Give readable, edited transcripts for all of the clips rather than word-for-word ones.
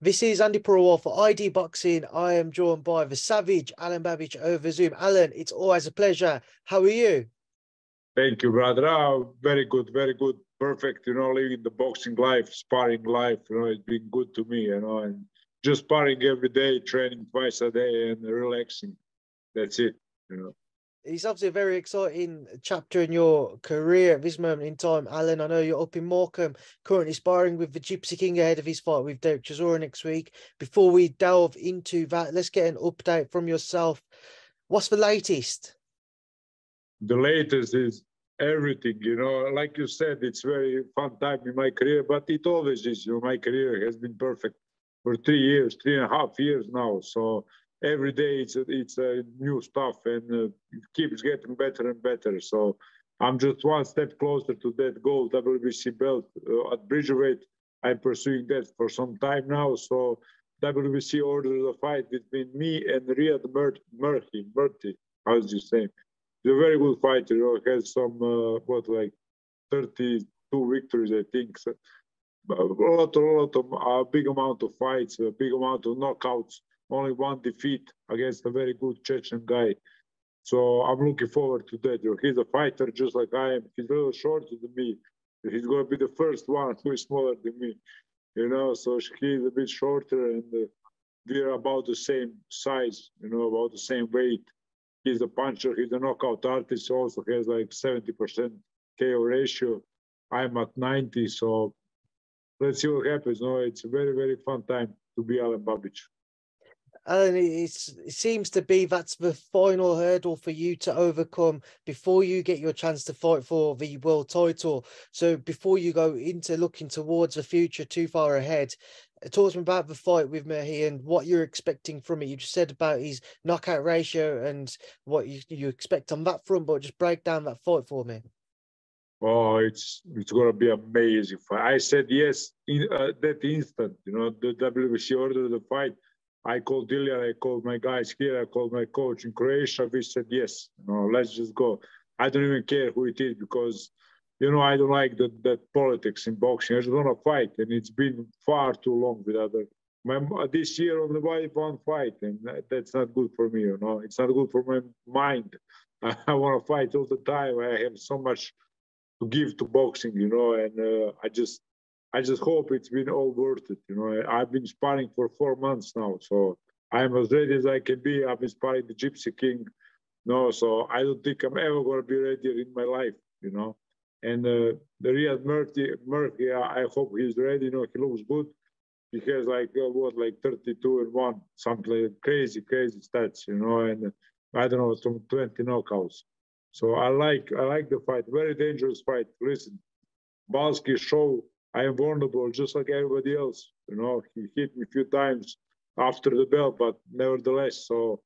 This is Andi Purewal for ID Boxing. I am joined by the savage Alen Babic over Zoom. Alen, it's always a pleasure. How are you? Thank you, brother. Very good, very good. Perfect, living the boxing life, sparring life, it's been good to me, and just sparring every day, training twice a day and relaxing. That's it. It's obviously a very exciting chapter in your career at this moment in time, Alen. I know you're up in Morecambe, currently sparring with the Gypsy King ahead of his fight with Fury-Chisora next week. Before we delve into that, let's get an update from yourself. What's the latest? The latest is everything, like you said, it's very fun time in my career, but it always is. My career has been perfect for 3 years, 3.5 years now. So every day it's a new stuff, and it keeps getting better and better. So I'm just one step closer to that goal, WBC belt at Bridgerweight. I'm pursuing that for some time now. So WBC ordered a fight between me and Ryad Merhy. How's you say? He's a very good fighter. Has some 32 victories, I think. So, a big amount of fights, a big amount of knockouts. Only one defeat against a very good Chechen guy. So I'm looking forward to that. He's a fighter just like I am. He's a little shorter than me. He's going to be the first one who is smaller than me. So he's a bit shorter, and we're about the same size, about the same weight. He's a puncher. He's a knockout artist. He also has like 70% KO ratio. I'm at 90. So let's see what happens. It's a very, very fun time to be Alen Babic. Alen, it seems to be that's the final hurdle for you to overcome before you get your chance to fight for the world title. So before you go into looking towards the future too far ahead, talk to me about the fight with Merhy and what you're expecting from it. You just said about his knockout ratio and what you expect on that front, but just break down that fight for me. Oh, it's going to be amazing fight. I said yes in that instant. The WBC ordered the fight. I called Ilya, I called my guys here, I called my coach in Croatia. We said yes. Let's just go. I don't even care who it is because, I don't like that politics in boxing. I just want to fight, and it's been far too long with other. This year only one fight, and that's not good for me. It's not good for my mind. I want to fight all the time. I have so much to give to boxing, and I just hope it's been all worth it. I've been sparring for 4 months now, so I'm as ready as I can be. I've been sparring the Gypsy King, so I don't think I'm ever going to be ready in my life, And the Ryad Merhy, I hope he's ready. He looks good. He has like 32-1, something like crazy stats, and I don't know, some 20 knockouts. So I like the fight. Very dangerous fight. Listen, Balski show I am vulnerable just like everybody else. He hit me a few times after the bell, but nevertheless, so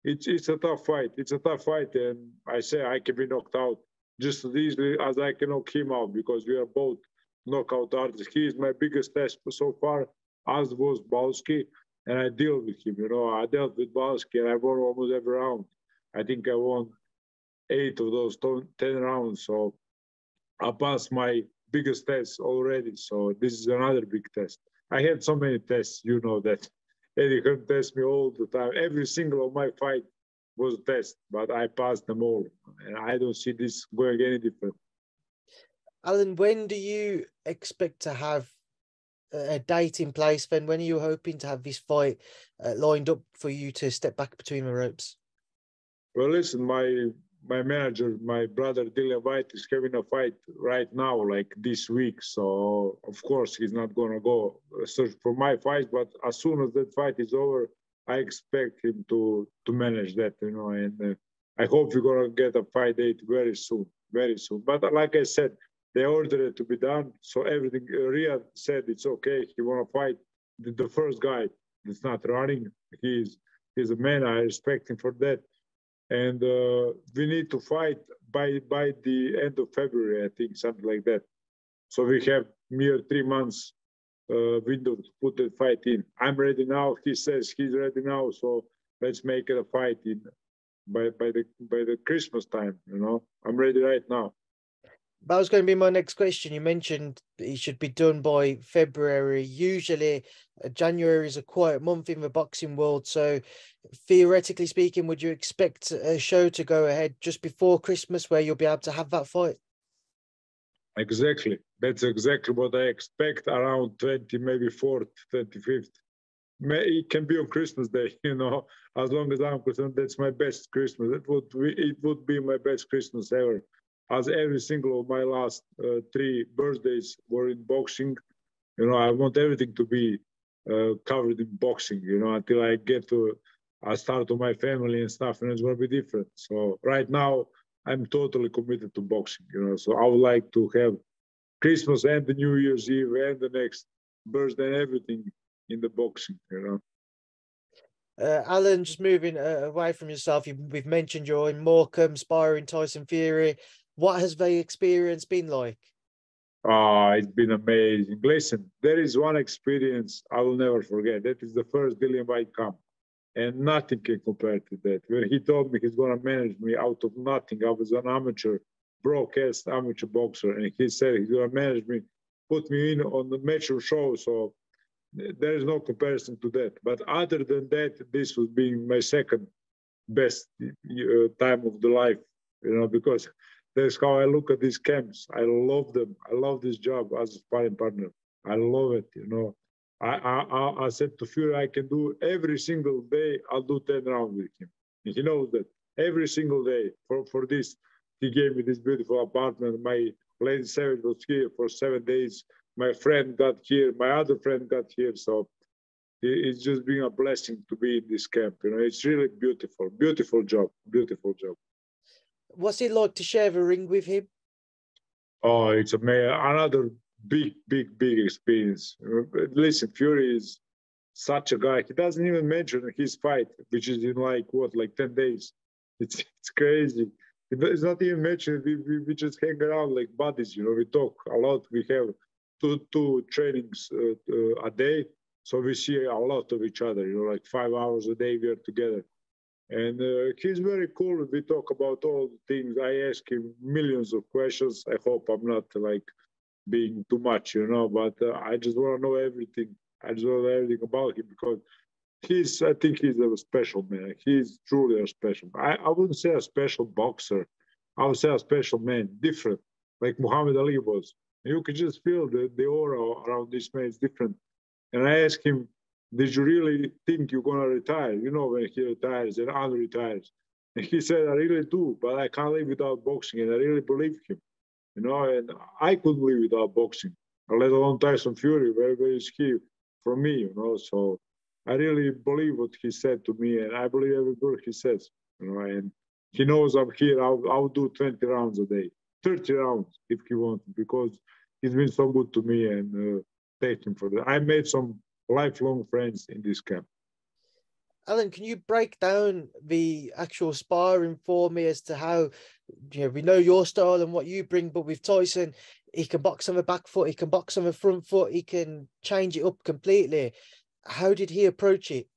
it's a tough fight. It's a tough fight, and I say I can be knocked out just as easily as I can knock him out because we are both knockout artists. He is my biggest test so far, as was Balski, and I deal with him. I dealt with Balski, and I won almost every round. I think I won 8 of those 10 rounds, so I passed my biggest test already. So this is another big test. I had so many tests, that. Eddie Hearn tests me all the time. Every single of my fight was a test, but I passed them all. And I don't see this going any different. Alen, when do you expect to have a date in place then? When are you hoping to have this fight lined up for you to step back between the ropes? Well, listen, my manager, my brother Dillian Whyte, is having a fight right now, like this week. So, of course, he's not going to go search for my fight. But as soon as that fight is over, I expect him to manage that, and I hope we're going to get a fight date very soon, very soon. But like I said, they ordered it to be done. So everything, Ryad said it's okay. He want to fight the first guy that's not running. He's a man. I respect him for that. And we need to fight by the end of February, I think, something like that. So we have mere 3 months window to put that fight in. I'm ready now. He says he's ready now. So let's make it a fight by the Christmas time. I'm ready right now. That was going to be my next question. You mentioned it should be done by February. Usually, January is a quiet month in the boxing world. So, theoretically speaking, would you expect a show to go ahead just before Christmas where you'll be able to have that fight? Exactly. That's exactly what I expect, around 20, maybe 4th, 25th. It can be on Christmas Day, you know, as long as I'm concerned, that's my best Christmas. It would be my best Christmas ever. As every single of my last 3 birthdays were in boxing, you know, I want everything to be covered in boxing, you know, until I start to my family and stuff, and it's going to be different. So right now, I'm totally committed to boxing, you know, so I would like to have Christmas and the New Year's Eve and the next birthday and everything in the boxing, you know. Alen, just moving away from yourself, we've mentioned you're in Morecambe, sparring Tyson Fury. What has the experience been like? It's been amazing. Listen, there is one experience I will never forget. That is the first Dillian Whyte Cup. And nothing can compare to that. When he told me he's going to manage me out of nothing, I was an amateur, broadcast amateur boxer, and he said he's going to manage me, put me in on the mature show. So there is no comparison to that. But other than that, this was being my second best time of the life, you know, because that's how I look at these camps. I love them. I love this job as a sparring partner. I love it, you know. I said to Fury, I can do every single day, I'll do 10 rounds with him. And he knows that every single day for this. He gave me this beautiful apartment. My lady Savage was here for 7 days. My friend got here. My other friend got here. So it's just been a blessing to be in this camp. You know, it's really beautiful, beautiful job, beautiful job. What's it like to share the ring with him? Oh, it's another big experience. Listen, Fury is such a guy. He doesn't even mention his fight, which is in like 10 days. It's crazy. It's not even mentioned. We just hang around like buddies, you know. We talk a lot. We have two trainings a day, so we see a lot of each other. You know, like 5 hours a day we are together. And he's very cool. We talk about all the things. I ask him millions of questions. I hope I'm not like being too much, you know, but I just want to know everything. I just want to know everything about him because I think he's a special man. He's truly a special. I wouldn't say a special boxer. I would say a special man, different, like Muhammad Ali was. You could just feel the aura around this man is different. And I asked him, did you really think you're going to retire? You know, when he retires and unretires. And he said, I really do, but I can't live without boxing. And I really believe him, you know, and I couldn't live without boxing, let alone Tyson Fury. Where is he from me, you know? So I really believe what he said to me, and I believe every word he says, you know, and he knows I'm here. I'll do 20 rounds a day, 30 rounds if he wants, because he's been so good to me, and thank him for that. I made some lifelong friends in this camp. Alen, can you break down the actual sparring for me as to how, we know your style and what you bring, but with Tyson, he can box on the back foot, he can box on the front foot, he can change it up completely. How did he approach it?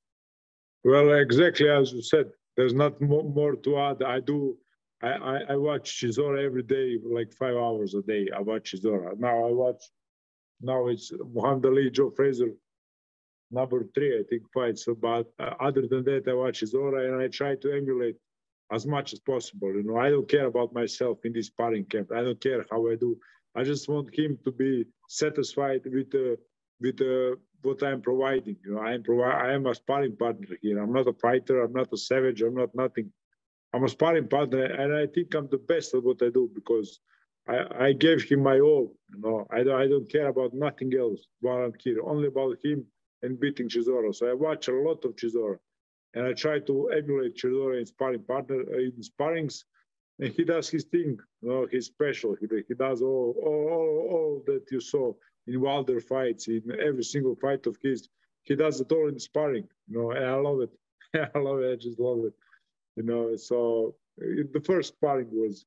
Well, exactly as you said, there's not more to add. I watch Chisora every day, like 5 hours a day. I watch Chisora. Now it's Muhammad Ali, Joe Frazier, number 3, I think, fights. But other than that, I watch Chisora and I try to emulate as much as possible. You know, I don't care about myself in this sparring camp. I don't care how I do. I just want him to be satisfied with what I'm providing. You know, I am a sparring partner here. I'm not a fighter. I'm not a savage. I'm not nothing. I'm a sparring partner, and I think I'm the best at what I do because I gave him my all. You know, I don't care about nothing else while I'm here. Only about him and beating Chisora. So I watch a lot of Chisora, and I try to emulate Chisora in sparring partner in sparrings. And he does his thing. You know, he's special. He does all that you saw in Wilder fights, in every single fight of his. He does it all in sparring. You know, and I love it. I love it. I just love it. You know, so the first sparring was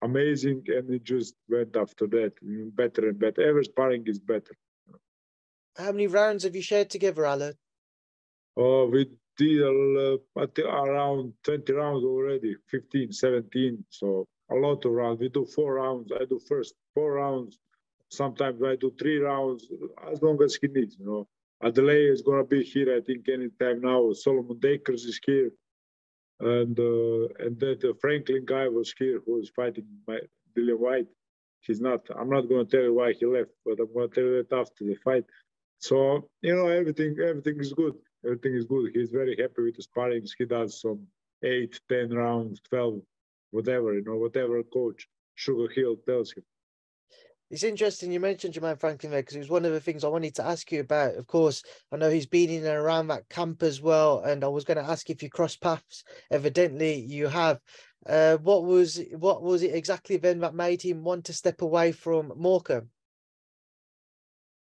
amazing, and it just went after that better and better. Every sparring is better. How many rounds have you shared together, Alen? We did around 20 rounds already, 15, 17. So a lot of rounds. We do 4 rounds. I do first 4 rounds. Sometimes I do 3 rounds, as long as he needs, you know. Adelaide is going to be here, I think, anytime now. Solomon Dakers is here. And that Franklin guy was here who was fighting Dillian Whyte. He's not. I'm not going to tell you why he left, but I'm going to tell you that after the fight. So, you know, everything is good. Everything is good. He's very happy with the sparrings. He does some 8, 10 rounds, 12, whatever, you know, whatever coach Sugar Hill tells him. It's interesting you mentioned Jermaine Franklin there, because it was one of the things I wanted to ask you about. Of course, I know he's been in and around that camp as well, and I was going to ask if you cross paths. Evidently, you have. What was it exactly then that made him want to step away from Morecambe?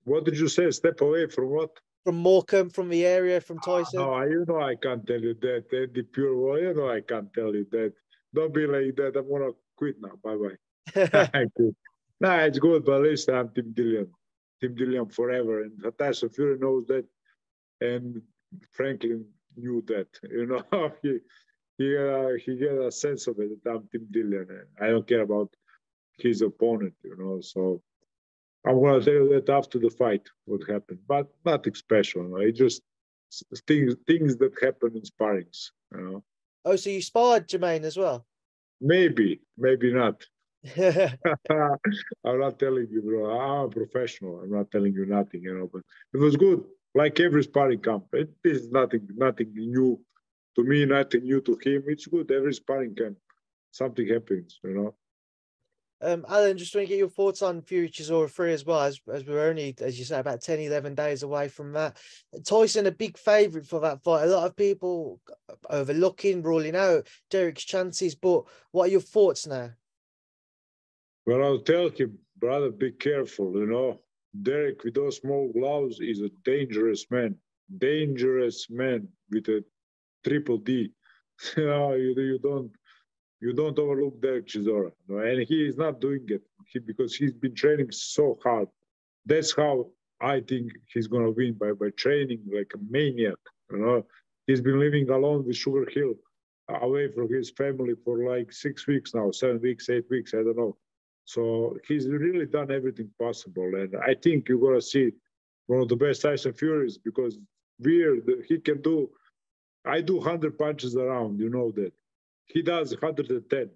What did you say? Step away from what? From Morecambe, from the area, from Tyson? No, you know I can't tell you that. Andi Purewal, you know I can't tell you that. Don't be like that. I'm going to quit now. Bye-bye. No, it's good, but listen, I'm Team Dillian. Team Dillian forever. And Tyson Fury knows that. And Franklin knew that. You know, he get a sense of it that I'm Team Dillian. And I don't care about his opponent, you know. So I'm going to tell you that after the fight, what happened. But nothing special. You know? It's just things that happen in sparrings, you know. Oh, so you sparred Jermaine as well? Maybe not. I'm not telling you, bro. I'm a professional. I'm not telling you nothing, you know. But it was good, like every sparring camp. It is nothing new to me, nothing new to him. It's good. Every sparring camp, something happens, you know. Alen, just want to get your thoughts on Fury-Chisora 3 as well, as we're only, as you say, about 10, 11 days away from that. Tyson, a big favourite for that fight. A lot of people overlooking, ruling out Derek's chances, but what are your thoughts now? Well, I'll tell him, brother, be careful, you know. Derek, with those small gloves, is a dangerous man. Dangerous man with a triple D. You know, you don't overlook Derek Chisora. You know? And he is not doing it because he's been training so hard. That's how I think he's going to win, by training like a maniac. You know, he's been living alone with Sugar Hill, away from his family for like 6 weeks now, 7 weeks, 8 weeks, I don't know. So he's really done everything possible. And I think you're going to see one of the best Tyson Furies, because he can do, I do 100 punches around, you know that. He does 110.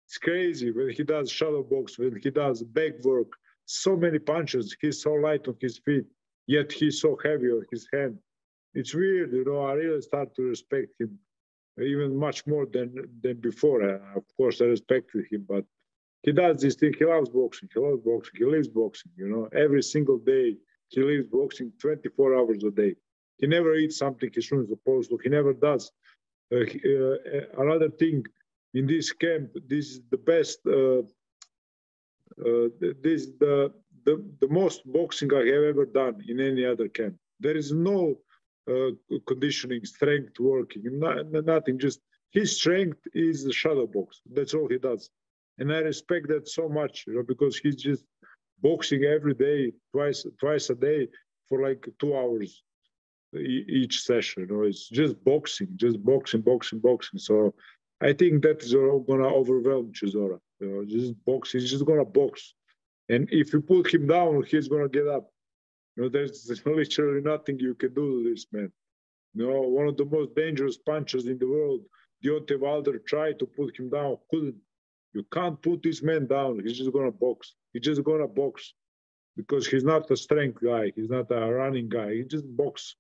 It's crazy when he does shadow box, when he does back work, so many punches. He's so light on his feet, yet he's so heavy on his hand. It's weird, you know. I really start to respect him even much more than before. Of course, I respected him, but he does this thing. He loves boxing. He loves boxing. He lives boxing, you know. Every single day, he lives boxing 24 hours a day. He never eats something he shouldn't supposed to. He never does. Another thing, in this camp, this is the best, this is the most boxing I have ever done in any other camp. There is no conditioning, strength working, nothing. Just his strength is the shadow box. That's all he does. And I respect that so much, you know, because he's just boxing every day, twice a day for like 2 hours each session. You know, it's just boxing. So I think that is going to overwhelm Chisora. You know, just box. He's just going to box. And if you put him down, he's going to get up. You know, there's literally nothing you can do to this man. You know, one of the most dangerous punchers in the world, Deontay Wilder, tried to put him down, couldn't. You can't put this man down. He's just going to box. He's just going to box because he's not a strength guy. He's not a running guy. He just boxes.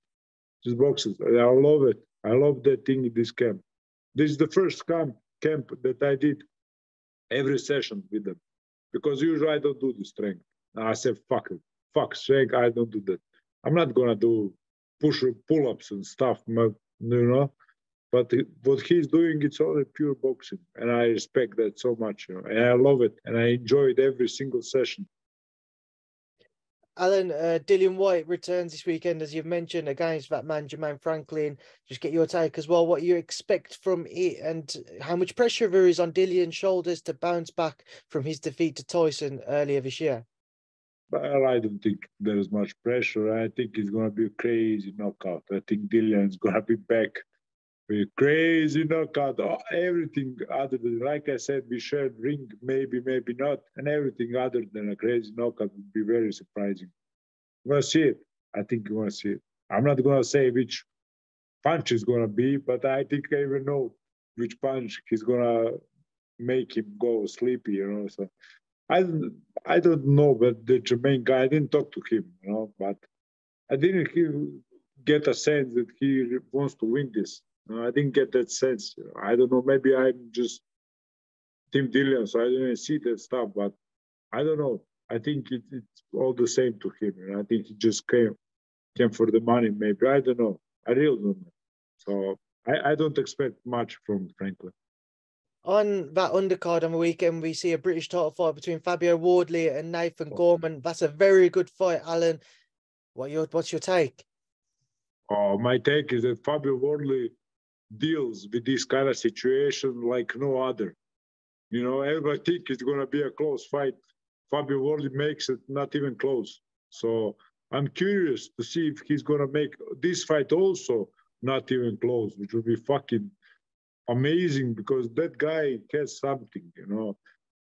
Just boxes. I love it. I love that thing in this camp. This is the first camp that I did every session with them, because usually I don't do the strength. I said, fuck strength. I don't do that. I'm not going to do pull-ups and stuff, you know. But what he's doing, it's only pure boxing. And I respect that so much, you know. And I love it. And I enjoyed every single session. Alen, Dillian Whyte returns this weekend, as you've mentioned, against that man, Jermaine Franklin. Just get your take as well, what you expect from it and how much pressure there is on Dillian's shoulders to bounce back from his defeat to Tyson earlier this year. Well, I don't think there is much pressure. I think it's going to be a crazy knockout. I think Dillian's going to be back with crazy knockout, everything other than, like I said, we shared ring, maybe, maybe not, and everything other than a crazy knockout would be very surprising. We're gonna see it. I think we're gonna see it. I'm not gonna say which punch is gonna be, but I think I even know which punch he's gonna make him go sleepy, you know. So I I don't know, but the Jermaine guy, I didn't talk to him, you know, but I didn't get a sense that he wants to win this. I didn't get that sense. I don't know. Maybe I'm just Tim Dillon, so I didn't see that stuff. But I don't know. I think it's all the same to him. And I think he just came for the money. Maybe I don't know. I really don't know. So I don't expect much from Franklin. On that undercard on the weekend, we see a British title fight between Fabio Wardley and Nathan Gorman. That's a very good fight, Alan. What's your take? My take is that Fabio Wardley deals with this kind of situation like no other. You know, everybody think it's going to be a close fight. Fabio Wardley makes it not even close. So I'm curious to see if he's going to make this fight also not even close, which would be fucking amazing because that guy has something, you know.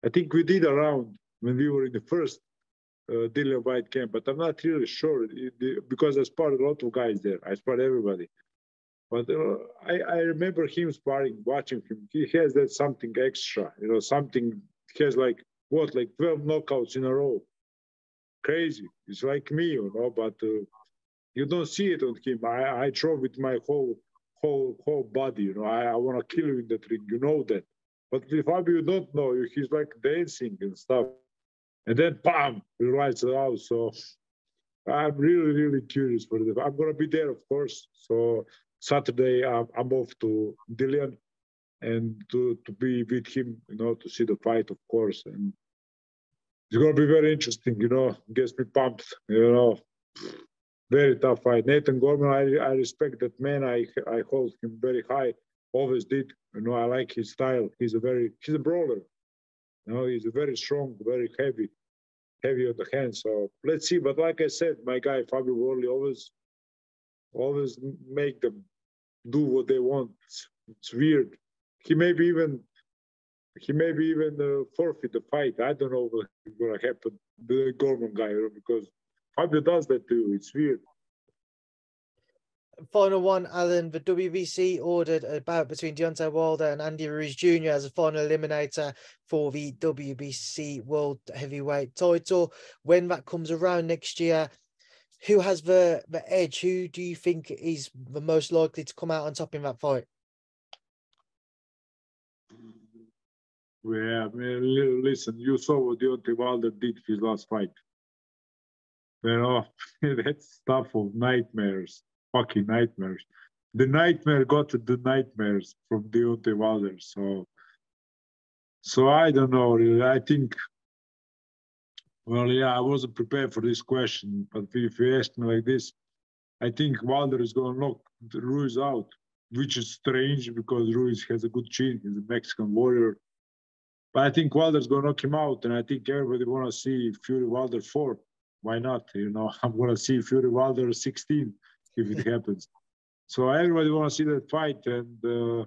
I think we did a round when we were in the first Dillian Whyte camp, but I'm not really sure because I sparred a lot of guys there. I sparred everybody. But I remember him sparring, watching him. He has that something extra, you know, something. He has like 12 knockouts in a row. Crazy. It's like me, you know, but you don't see it on him. I throw with my whole body, you know. I want to kill you in that ring, you know that. But if you don't know, he's like dancing and stuff. And then, bam, he lights it out. So I'm really, really curious for that. I'm going to be there, of course. So Saturday, I'm off to Dillian and to be with him, you know, to see the fight, of course. And it's going to be very interesting, you know, gets me pumped, you know. Very tough fight. Nathan Gorman, I respect that man. I hold him very high, always did. You know, I like his style. He's a brawler. You know, he's a very strong, very heavy on the hands. So let's see. But like I said, my guy Fabio Wardley always make them do what they want. It's weird. He maybe even forfeit the fight. I don't know what's going to happen to the Gorman guy because Fabio does that too. It's weird. Final one, Alan. The WBC ordered a bout between Deontay Wilder and Andi Ruiz Jr. as a final eliminator for the WBC World Heavyweight title. When that comes around next year, who has the edge? Who do you think is the most likely to come out on top in that fight? Yeah, man, listen, you saw what Deontay Wilder did his last fight. You know, that stuff of nightmares, fucking nightmares. The nightmare got to the nightmares from Deontay Wilder. So I don't know, really. I think, well, yeah, I wasn't prepared for this question, but if you ask me like this, I think Wilder is going to knock Ruiz out, which is strange because Ruiz has a good chin. He's a Mexican warrior. But I think Wilder's going to knock him out, and I think everybody want to see Fury Wilder 4. Why not? You know, I'm going to see Fury Wilder 16 if it happens. So everybody want to see that fight, and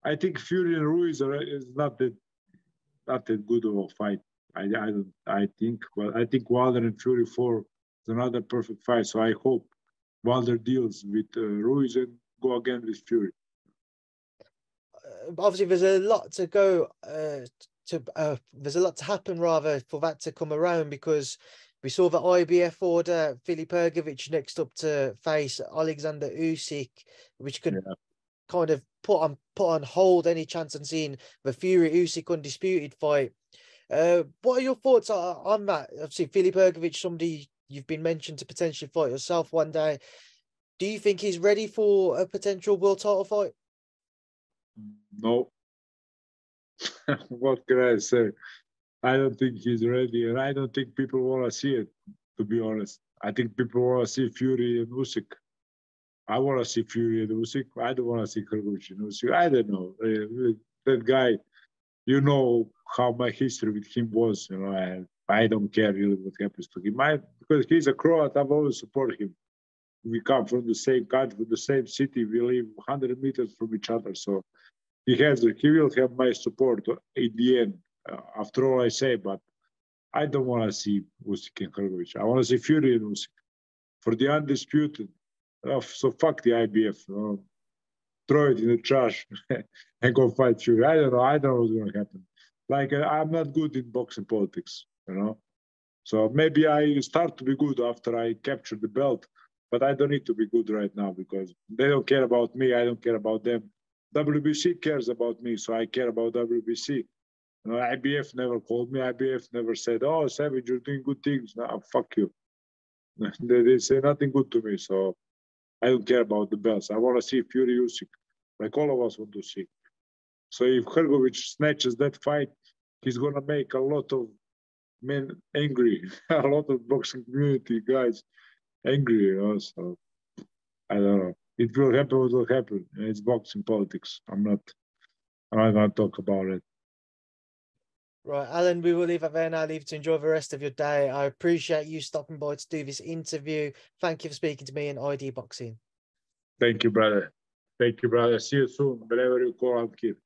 I think Fury and Ruiz is not that good of a fight. I think, but I think Wilder and Fury 4 is another perfect fight. So I hope Wilder deals with Ruiz and go again with Fury. Obviously, there's a lot to go. There's a lot to happen rather for that to come around because we saw the IBF order Filip Hrgovic next up to face Alexander Usyk, which could kind of put on hold any chance on seeing the Fury Usyk undisputed fight. What are your thoughts on that? Obviously, Filip Hrgovic, somebody you've been mentioned to potentially fight yourself one day. Do you think he's ready for a potential world title fight? No. What can I say? I don't think he's ready, and I don't think people want to see it, to be honest. I think people want to see Fury and Usyk. I want to see Fury and Usyk. I don't want to see Hrgovic and Usyk. I don't know. That guy, you know how my history with him was. You know, I don't care really what happens to him. Because he's a Croat, I've always supported him. We come from the same country, the same city. We live 100 meters from each other. So he will have my support in the end, after all I say, but I don't want to see Usyk and Hrgovic. I want to see Fury and Usyk for the undisputed. So fuck the IBF. Throw it in the trash and go fight Fury. I don't know. I don't know what's going to happen. Like, I'm not good in boxing politics, you know. So maybe I start to be good after I capture the belt, but I don't need to be good right now because they don't care about me. I don't care about them. WBC cares about me, so I care about WBC. You know, IBF never called me. IBF never said, "Oh, Savage, you're doing good things." No, fuck you. They say nothing good to me, so I don't care about the belts. I want to see Fury Usyk, like all of us want to see. So if Hrgovic snatches that fight, he's gonna make a lot of men angry, a lot of boxing community guys angry, you know. So I don't know. It will happen what will happen. It's boxing politics. I'm not gonna talk about it. Right, Alen, we will leave it there now. Leave to enjoy the rest of your day. I appreciate you stopping by to do this interview. Thank you for speaking to me in ID Boxing. Thank you, brother. Thank you, brother. See you soon. Wherever you call, I'm here.